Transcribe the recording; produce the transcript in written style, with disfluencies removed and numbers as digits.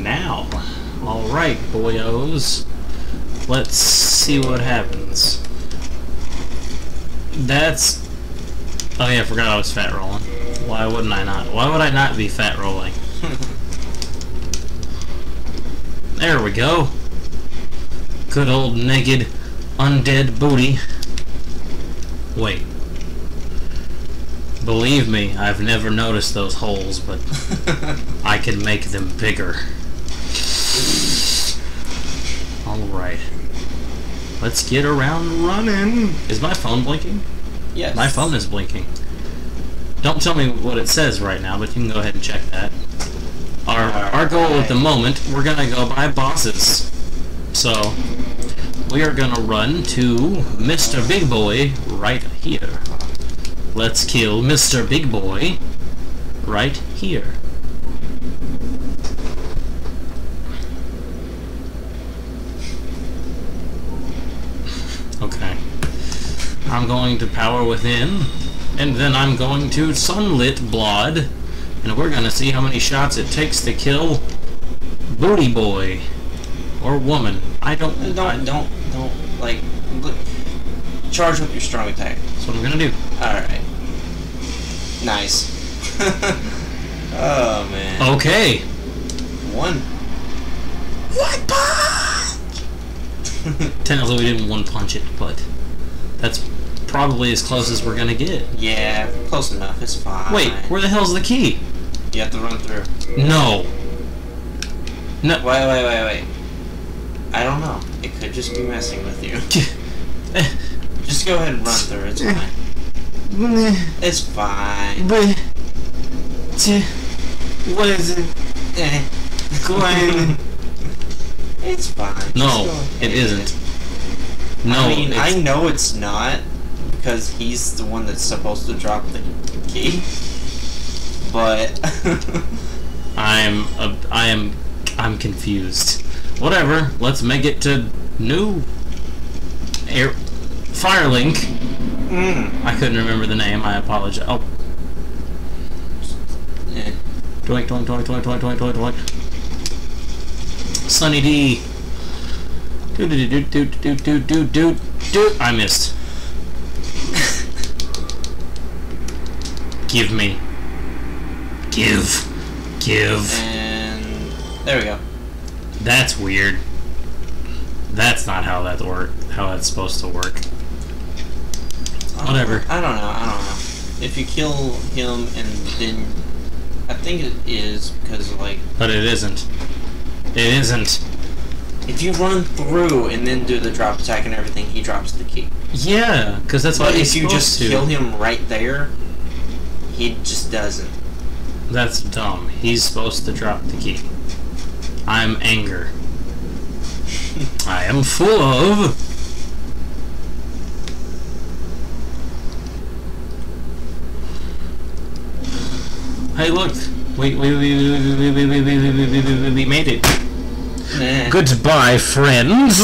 now. Alright, boyos. Let's see what happens. That's... Oh yeah, I forgot I was fat rolling. Why wouldn't I not? Why would I not be fat rolling? There we go. Good old naked undead booty. Wait. Believe me, I've never noticed those holes, but I can make them bigger. Alright. Let's get around running. Is my phone blinking? Yes. My phone is blinking. Don't tell me what it says right now, but you can go ahead and check that. Our goal at the moment, we're gonna go by bosses. So, we are gonna run to Mr. Big Boy right here. Let's kill Mr. Big Boy right here. Okay. I'm going to Power Within, and then I'm going to Sunlit Blood, and we're gonna see how many shots it takes to kill Booty Boy. Or woman. Don't, like, look, charge up your strong attack. That's what I'm gonna do. Alright. Nice. Oh, man. Okay. One punch! Technically we didn't one punch it, but that's probably as close as we're gonna get. Yeah, close enough, it's fine. Wait, where the hell's the key? You have to run through. No. No. Wait. I don't know. It could just be messing with you. Just go ahead and run through, it's fine. It's fine. What is it? It's fine. No, it isn't. No, I mean, I know it's not, because he's the one that's supposed to drop the key. But I'm confused. Whatever. Let's make it to new Firelink. I couldn't remember the name. I apologize. Oh. Yeah. Doink, doink, doink, doink, doink, doink, doink, doink. Sunny D. Do. I missed. Give me. Give. And there we go. That's weird. That's not how that that's supposed to work. Whatever. I don't know. If you kill him and then... I think it is because, like... But it isn't. It isn't. If you run through and then do the drop attack and everything, he drops the key. Yeah, because that's what he's supposed to. But if you just kill him right there, he just doesn't. That's dumb. He's supposed to drop the key. I'm anger. I am full of... Hey, look! We made it. Nah. Goodbye, friends!